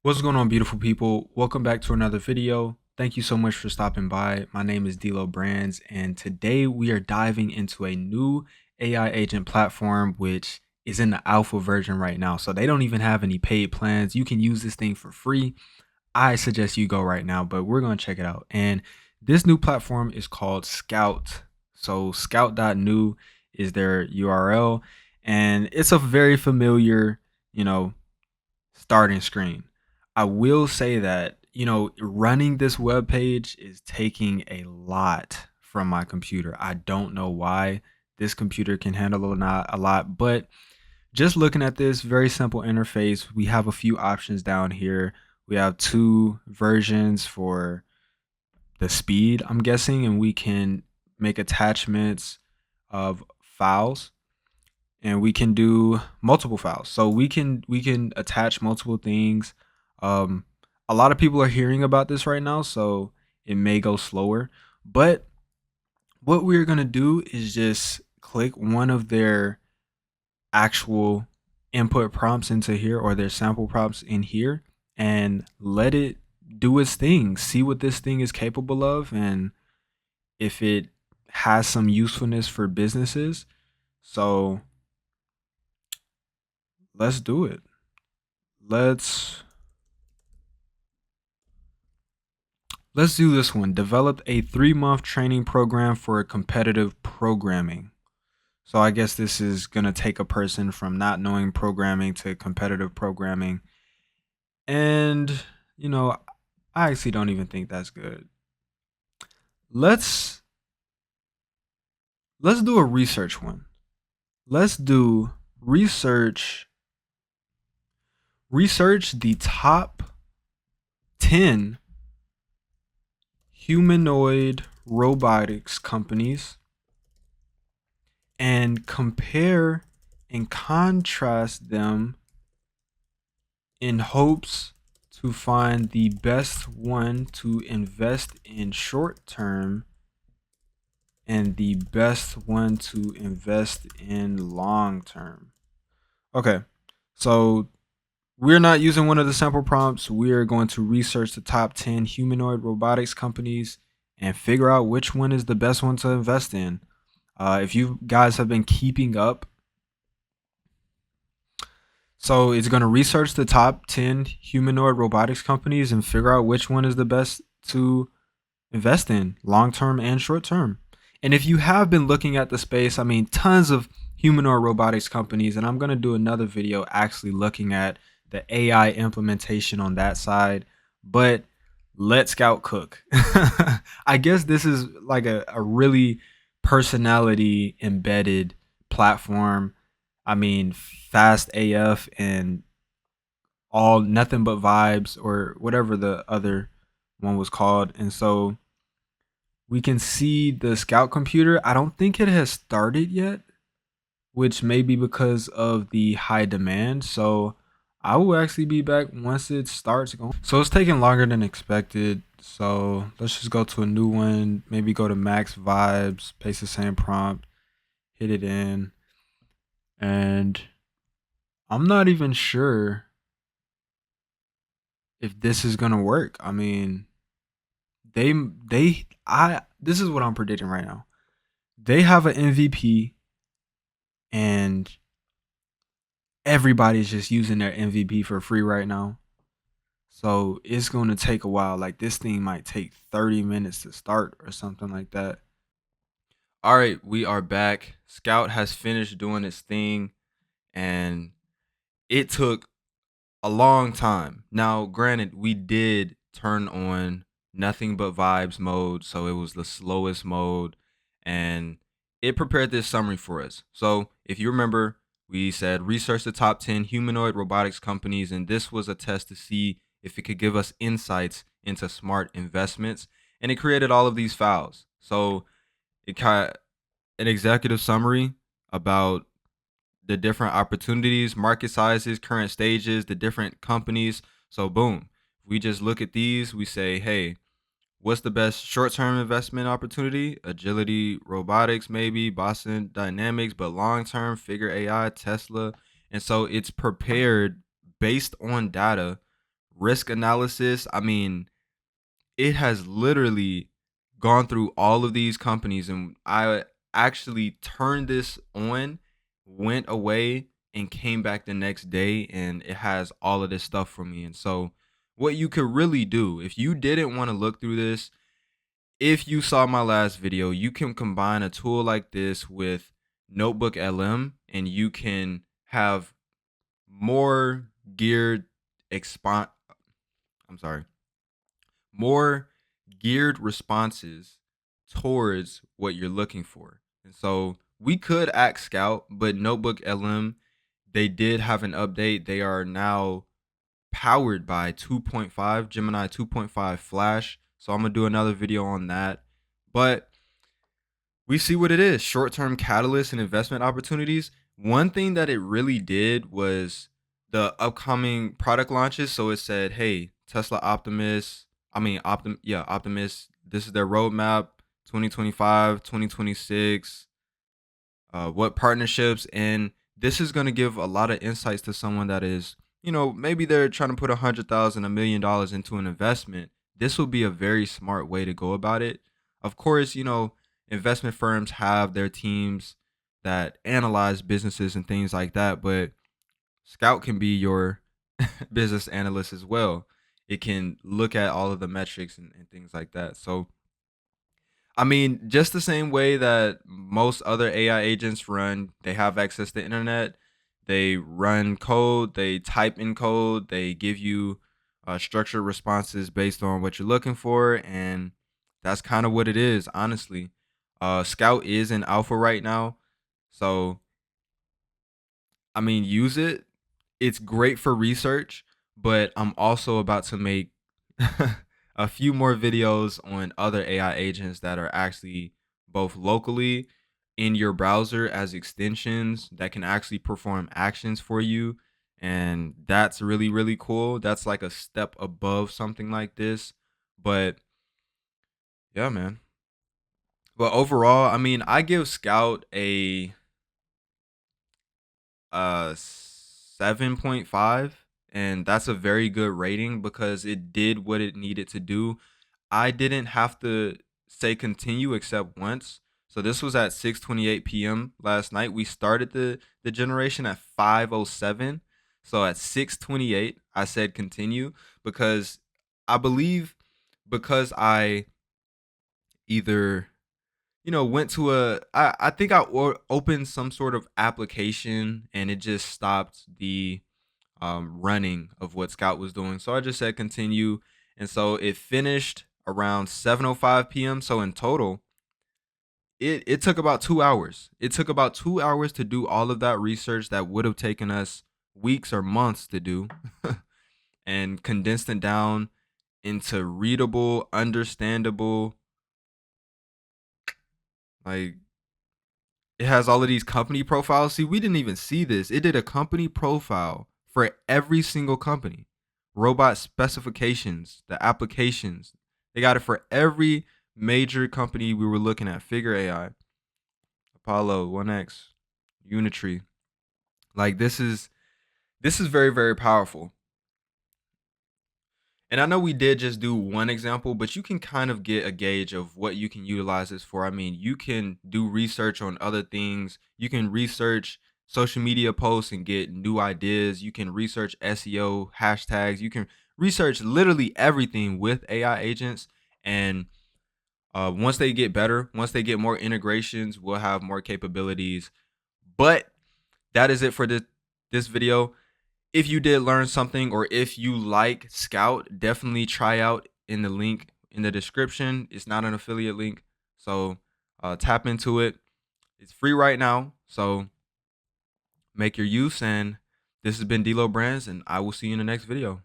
What's going on, beautiful people? Welcome back to another video. Thank you so much for stopping by. My name is D'Lo Brands, and today we are diving into a new AI agent platform, which is in the alpha version right now. So they don't even have any paid plans. You can use this thing for free. I suggest you go right now, but we're going to check it out. And this new platform is called Scout. So scout.new is their URL, and it's a very familiar, you know, starting screen. I will say that, running this web page is taking a lot from my computer. I don't know why. This computer can handle not a lot, but just looking at this very simple interface, we have a few options down here. We have two versions for the speed, I'm guessing, and we can make attachments of files, and we can do multiple files. So we can attach multiple things. Um, a lot of people are hearing about this right now, so it may go slower. But what we're gonna do is just click one of their actual input prompts into here, or their sample prompts in here, and let it do its thing. See what this thing is capable of, and if it has some usefulness for businesses. So let's do it. Let's let's do this one. Developed a 3-month training program for competitive programming. So I guess this is gonna take a person from not knowing programming to competitive programming. And you know, I actually don't even think that's good. Let's let's do a research one. Let's do research the top 10 humanoid robotics companies and compare and contrast them in hopes to find the best one to invest in short term and the best one to invest in long term. Okay, so we're not using one of the sample prompts. We are going to research the top 10 humanoid robotics companies and figure out which one is the best one to invest in. If you guys have been keeping up, so it's going to research the top 10 humanoid robotics companies and figure out which one is the best to invest in, long term and short term. And if you have been looking at the space, I mean, tons of humanoid robotics companies, and I'm going to do another video actually looking at the AI implementation on that side. But let Scout cook. I guess this is like a really personality embedded platform. I mean, fast AF and all nothing but vibes, or whatever the other one was called. And so we can see the Scout computer. I don't think it has started yet, which may be because of the high demand. So I will actually be back once it starts going. So it's taking longer than expected. So let's just go to a new one. Maybe go to max vibes, paste the same prompt, hit it in. And I'm not even sure if this is gonna work. I mean, I this is what I'm predicting right now. They have an MVP, and everybody's just using their MVP for free right now. So it's going to take a while. Like, this thing might take 30 minutes to start or something like that. All right, we are back. Scout has finished doing its thing, and it took a long time. Now, granted, we did turn on nothing but vibes mode, so it was the slowest mode, and it prepared this summary for us. So, if you remember, we said research the top 10 humanoid robotics companies, and this was a test to see if it could give us insights into smart investments, and it created all of these files. So, it got an executive summary about the different opportunities, market sizes, current stages, the different companies. So boom, we just look at these, we say, hey, what's the best short-term investment opportunity? Agility Robotics, maybe Boston Dynamics, but long-term, Figure AI, Tesla. And so it's prepared based on data risk analysis. I mean, it has literally gone through all of these companies, and I actually turned this on, went away, and came back the next day, and it has all of this stuff for me. And so, what you could really do if you didn't want to look through this, if you saw my last video, you can combine a tool like this with Notebook LM, and you can have more geared expon I'm sorry, more geared responses towards what you're looking for. And so we could ask Scout, but Notebook LM, they did have an update. They are now powered by 2.5 Gemini 2.5 Flash. So I'm gonna do another video on that. But we see what it is: short-term catalysts and investment opportunities. One thing that it really did was the upcoming product launches. So it said, hey, Tesla Optimus, Optimus, this is their roadmap, 2025, 2026, what partnerships. And this is going to give a lot of insights to someone that is, maybe they're trying to put 100,000, $1 million into an investment. This will be a very smart way to go about it. Of course, investment firms have their teams that analyze businesses and things like that, but Scout can be your business analyst as well. It can look at all of the metrics and things like that. So, I mean, just the same way that most other AI agents run, they have access to internet, they run code, they type in code, they give you structured responses based on what you're looking for, and that's kind of what it is, honestly. Scout is in alpha right now, so I mean, use it. It's great for research, but I'm also about to make a few more videos on other AI agents that are actually both locally in your browser as extensions that can actually perform actions for you. And that's really, really cool. That's like a step above something like this. But yeah, man. But overall, I mean, I give Scout a 7.5, and that's a very good rating because it did what it needed to do. I didn't have to say continue except once. So this was at 6:28 p.m. last night. We started the generation at 5:07. So at 6:28 I said continue because I believe, because I either went to I think opened some sort of application, and it just stopped the running of what Scout was doing. So I just said continue. And so it finished around 7:05 p.m. So in total, it took about 2 hours. It took about 2 hours to do all of that research that would have taken us weeks or months to do, and condensed it down into readable, understandable, like, it has all of these company profiles. See, we didn't even see this. It did a company profile for every single company. Robot specifications, the applications. They got it for every major company we were looking at. Figure AI, Apollo, 1X, Unitree. Like, this is very, very powerful. And I know we did just do one example, but you can kind of get a gauge of what you can utilize this for. I mean, you can do research on other things. You can research social media posts and get new ideas. You can research SEO hashtags. You can research literally everything with AI agents. And once they get better, once they get more integrations, we'll have more capabilities. But that is it for this video. If you did learn something, or if you like Scout, definitely try out in the link in the description. It's not an affiliate link, so tap into it. It's free right now, so make your use. And this has been D'Lo Brands, and I will see you in the next video.